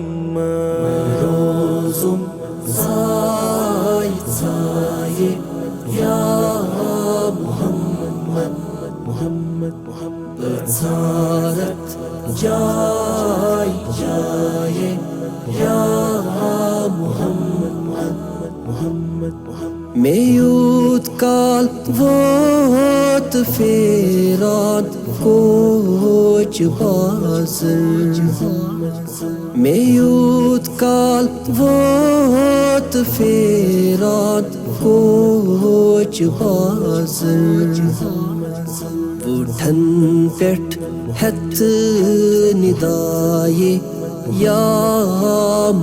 محمد روزم زاي يا محمد محمد بتارت جاي يا محمد محمد ميوت قال وات فيران کوچ بازر میوت کال وات فیران کوچ بازر وٹھن پٮ۪ٹھ ہٮ۪تھ ندایے یا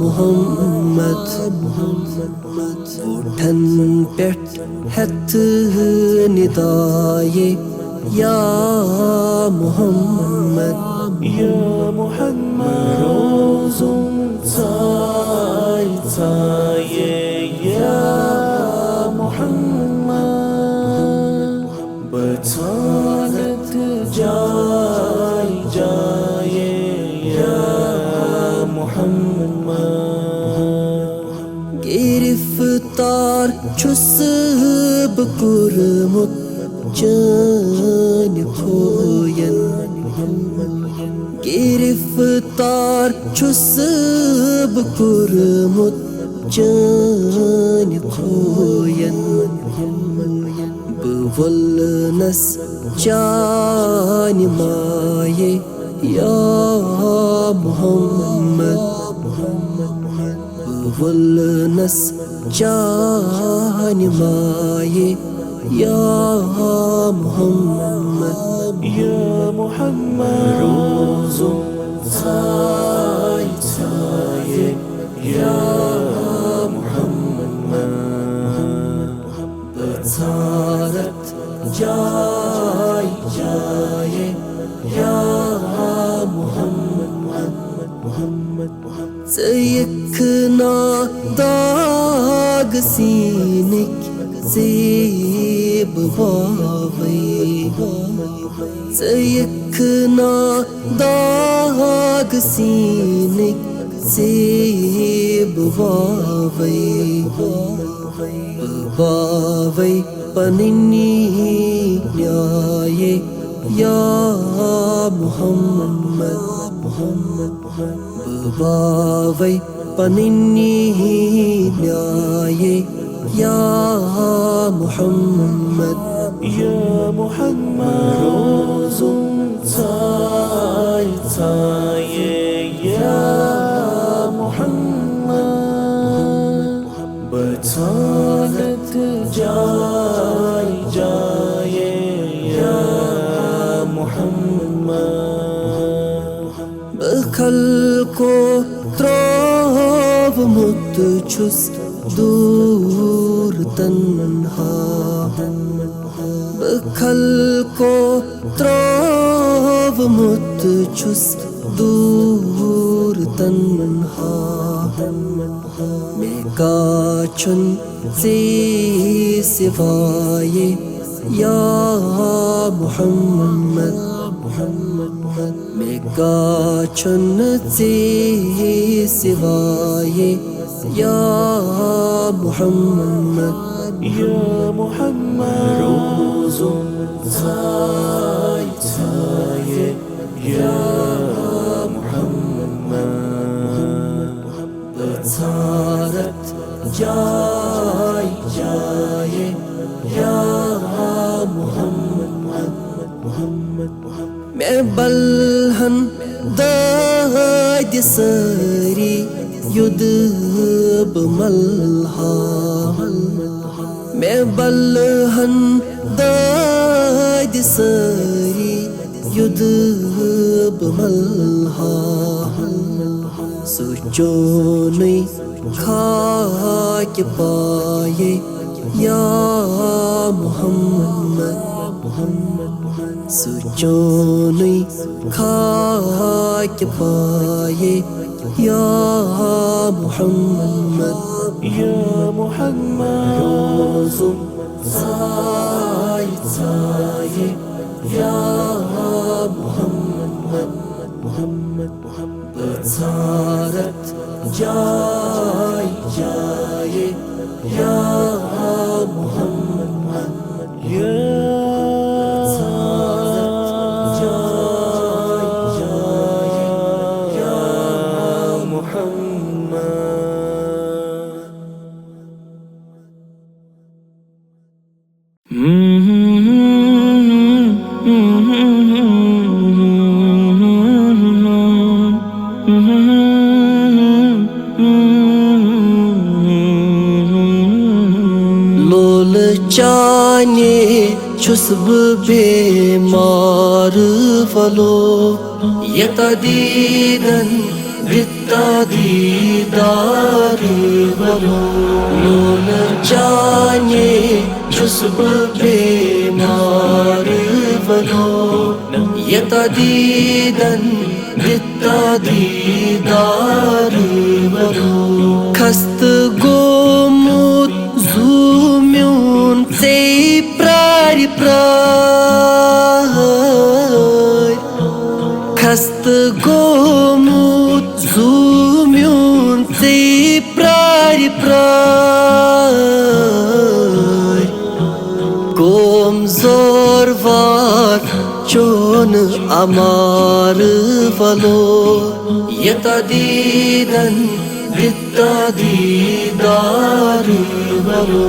محمد وٹھن پٮ۪ٹھ ہٮ۪تھ ندایے يا محمد روزم زاي يا محمد بتانت جاي يا محمد گرفتار چھُس بہٕ کوٚرمُت جان کھوین گرفتار چھُس بہٕ کوٚرمُت جان کھوین بہٕ وولنس چانہِ مایے یا محمد بہٕ وولنس چانہِ مایے يا محمد روزم زاي يا محمد بتارت جاي يا محمد سيكنا داغ سينك زيب باوي سيكنا داغ سينك زيب باوي باوي پنني نيايے يا محمد باوي پنني نيايے يا محمد روزم زاي يا محمد بتانت جاي يا محمد بخلقو ترومت چھُس दूर तन्हा बखल्को त्रोवमुत छुस दूर तन्हा मैं काचुन से सिवाये या محمد मैं काचुन से सिवाये يا محمد روزم زاي يا محمد بتارت جاي يا محمد मैं बल्हन दाद सारी युद्ध बमल्हा मैं बल्हन दाद सारी युद्ध बमल्हा सोचो नहीं खाक पाए या محمد सोचो नहीं खाक पाए या محمد روزم زاي يا محمد Zarat jai jai ya Muhammad ya Zarat jai jai ya Muhammad. लोल चाने छुस्ब बेमार वलो यतदीदन बित्तदीदार वलो लोल चाने छुस्ब बेमार वलो यतदीदन बित्तदीदार वलो खस्त गोमुत Zumyun sei prari prai Khast gomut zumyun sei prari prai Gom zorvar chon amar valo Yetadidan बित्तदीदार वलो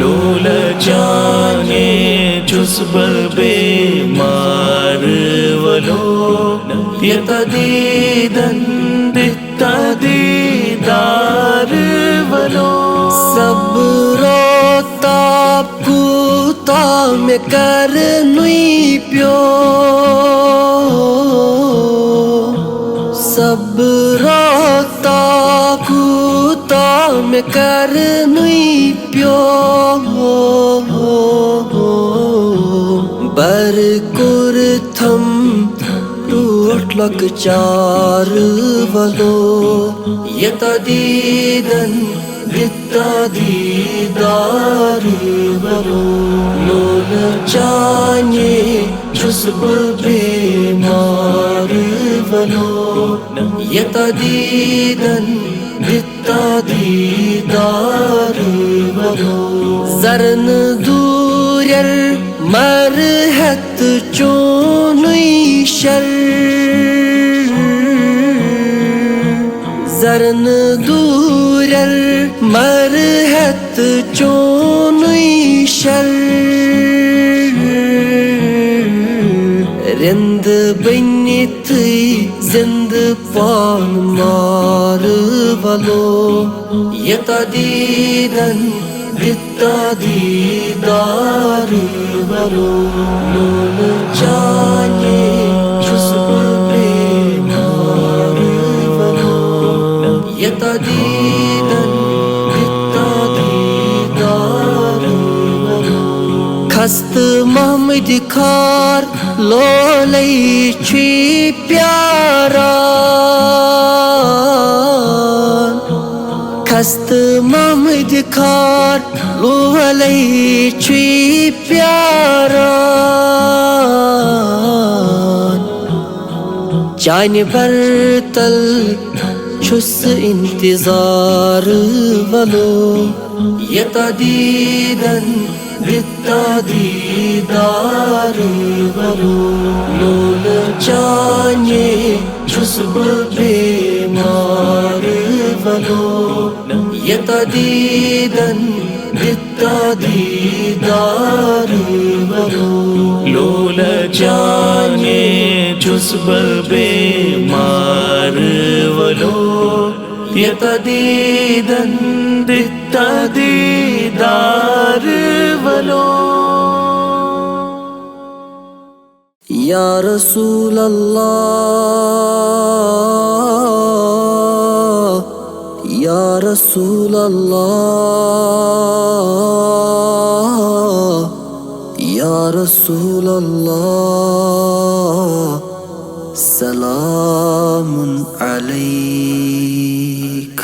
लोल जाने जुस्ब बेमार वलो यतदीदन बित्तदीदार वलो सब रोताप कुता में कर नुई प्यो सब रोता कुता में कर नुई प्यो बर कुर थम टूट लक चार वलो यतदीदन बित्तदीदार वलो लोल चाने जुस्ब बेमार वलो यतदीदन बित्तदीदार वलो जरन दूरर मरहत चोनुई शर जरन दूरर मरहत चोनुई शर रिंद बनित जिंद पान मार वलो यतदीदन बित्तदीदार वलो लोल जाने जुस्ब बेमार वलो यतदीदन बित्तदीदार वलो खस्त महमद खार लोलै छी प्यारा खस्त महमद खार लोलै छी प्यारा चान बरतल छुस इंतजार वलो यतदीदन बित्तदीदार वलो लोल चाने जुस्ब बेमार वलो यतदीदन बित्तदीदार वलो लोल जाने जुस्ब बेमार वलो यतदीदन बित्तदीदार वलो या रसूल अल्लाह या रसूल अल्लाह या रसूल अल्लाह सलामुन अलैक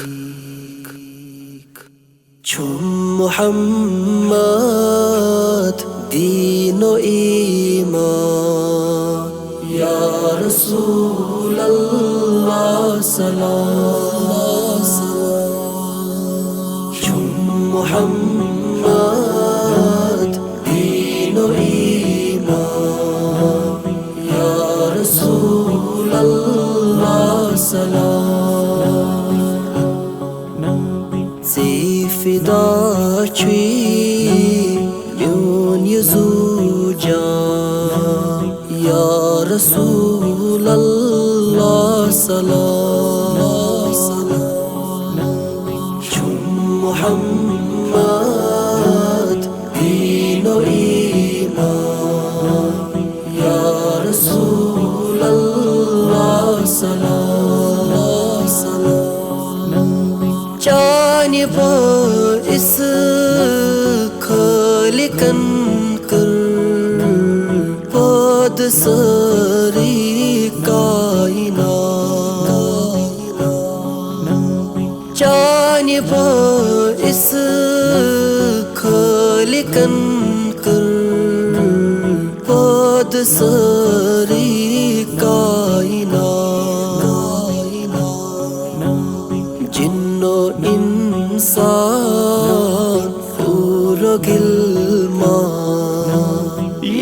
छुम मुहम्मद दीनो ईमान या रसूल अल्लाह सलाम शुम मोहम्मद दीनो ईमान या रसूल अल्लाह सलाम ज़ी फिदा छुई यून यज़ूजा या रसूल अल्लाह सलाम शुम मोहम्मद दीनो ईमान या रसूल अल्लाह सलाम जाने इस खालिकन कर पद सारी कायनात जाने इस खालिकन कर पद सारी कायनात जिन्नो इंसान पूरा गिल्मा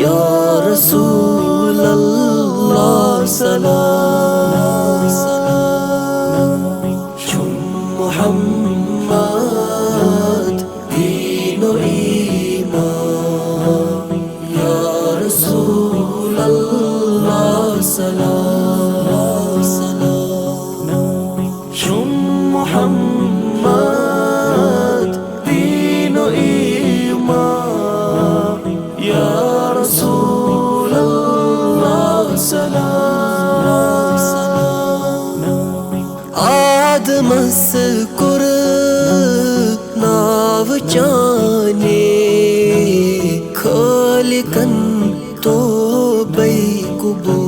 या रसूल अल्लाह सलाम शुम मोहम्मद दीनो ईमान या रसूल अल्लाह सलाम शुम मोहम्मद दीनो ईमान या रसूल अल्लाह सलाम आदमस कुर नाव चाने खालिकन तो बैकुबू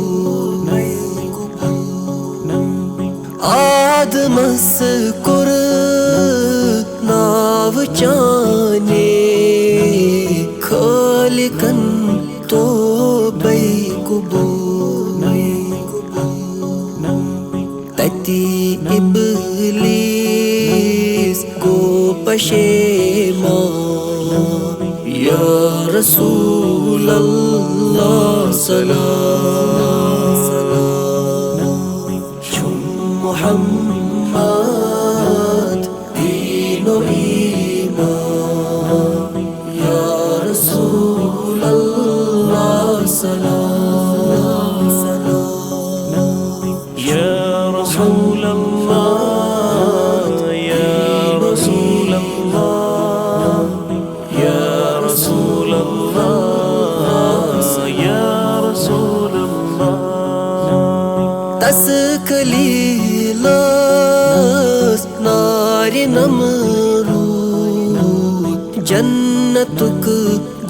आदमस कुर नाव चाने खालिकन तो बैकुबू तती इब्लीस को पशेमान या रसूल अल्लाह सलाम शुम मोहम्मद दीनो ईमान या रसूल अल्लाह सलाम या रसूल अल्लाह या रसूल अल्लाह या रसूल अल्लाह या रसूल अल्लाह तस कलीलास नारि नमरूद जन्नतुक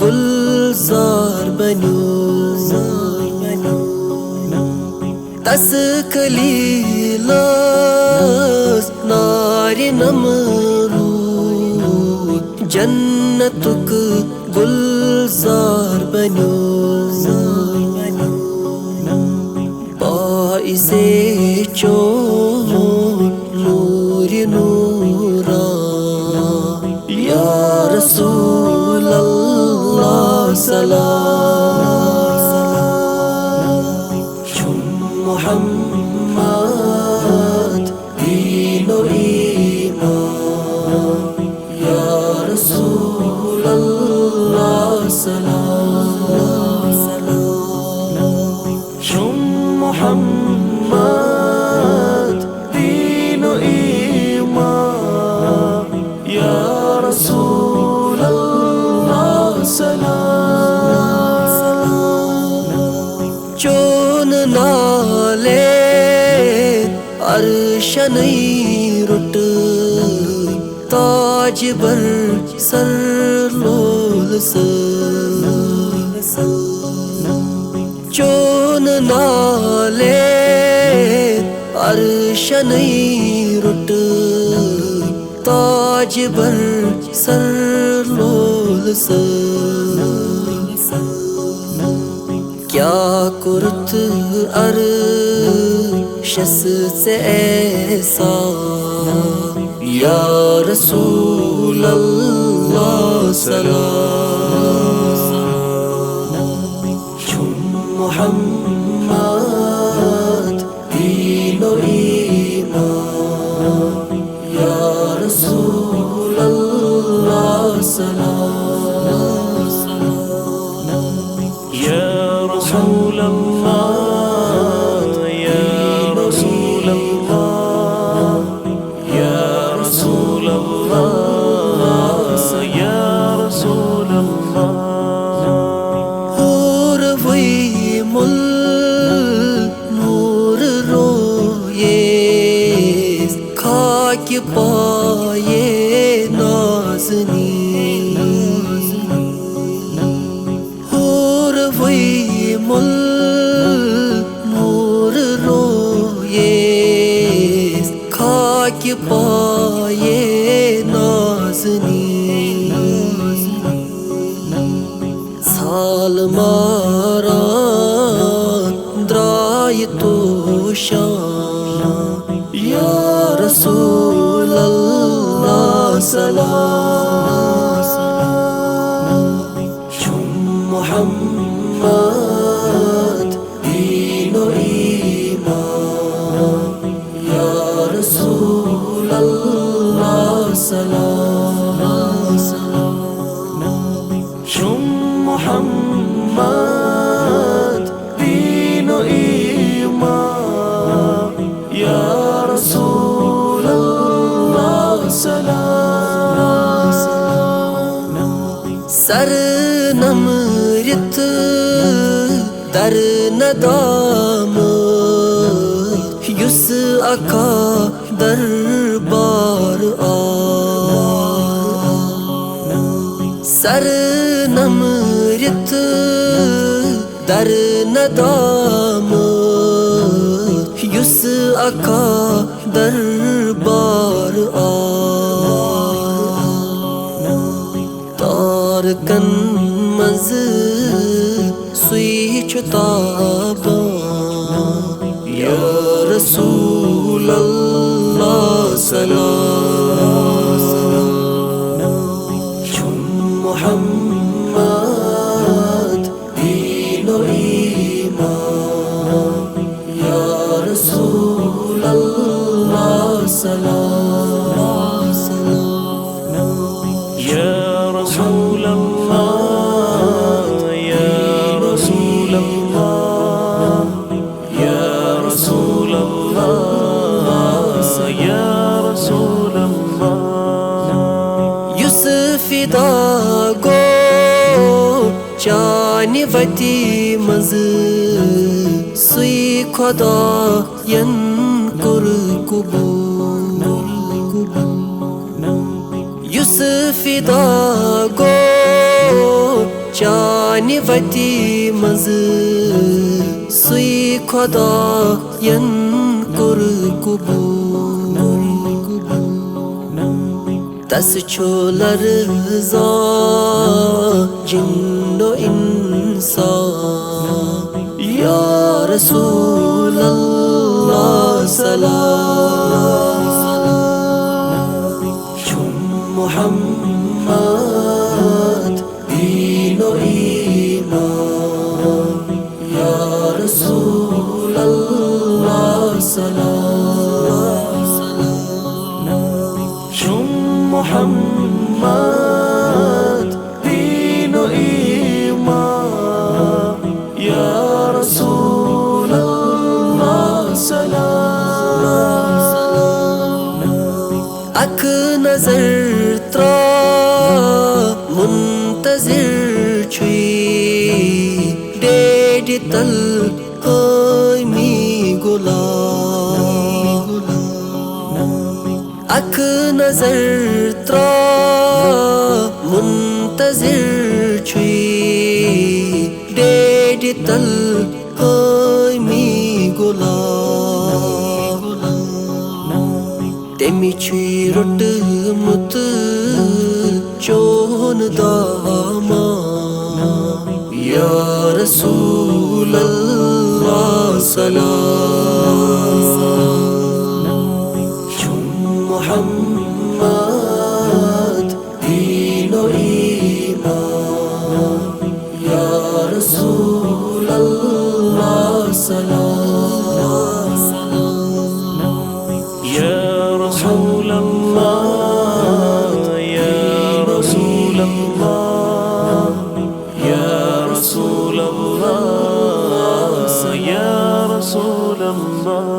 गुलजार बन्यो तस कलीलास नारि नमरूद जन्नतुक गुलजार बन्यो बाइसे चोन नूर नूरा या रसूल अल्लाह सलाम शुम मोहम्मद दीनो ईमान या रसूल अल्लाह सलाम शुम मोहम्मद दीनो ईमान या रसूल अल्लाह सलाम चोन नाले अर्शन रुट ताज बर सर लोल चोन नाले अर्शन रुट ताज बर सर लोल क्या कुर्त अर शस से ऐसा या रसूल अल्लाह सलाम। मोहम्मद दीनो ईमान या रसूल अल्लाह सलाम। या रसूल अल्लाह या रसूल अल्लाह या रसूल अल्लाह या रसूल अल्लाह। और वही मुल नूर रोए खाक पाए नाज़नी। और वही मुल नूर रोए खाक पाए नाज़नी। साल मारा द्राय तो शान या रसूल अल्लाह सलाम। मोहम्मद दीनो ईमान या रसूल अल्लाह सलाम। मोहम्मद दीनो ईमान या रसूल अल्लाह सलाम। सर नमृत दर नदाम युस अका दरबार आ। सर नमृत दर नदाम युस अका दरबार आ। तार कन मज सुई चुताबा या रसूल अल्लाह सलाम। मोहम्मद दीनो ईमान या रसूल अल्लाह सलाम। या रसूल अल्लाह या रसूल अल्लाह या रसूल अल्लाह या रसूल अल्लाह। युसफिदा गो जानवती मज सुई खुदा यन कुर कुबूर। युसफिदा गो जानवती मज सुई खुदा यन कुर कुबूर। तस छोलर जा जिन्नो इंसान या रसूल अल्लाह सलाम। मोहम्मद दीनो ईमान या रसूल अल्लाह सलाम। मोहम्मद दीनो ईमान या रसूल अल्लाह सलाम। अख नजर त्रा मुंतजिर छुई डेढ़ तल मी गुलाम। अख नजर त्रा मुंतजिर छुई डेढ़ तल मी गुलाम। तेमी छुई रुट मुत चोन दामा या रसूल अल्लाह सलाम। मुहम्मद दीन और ईमान, या रसूल अल्लाह सलाम। या रसूल अल्लाह, या रसूल अल्लाह, या रसूल अल्लाह, या रसूल अल्लाह।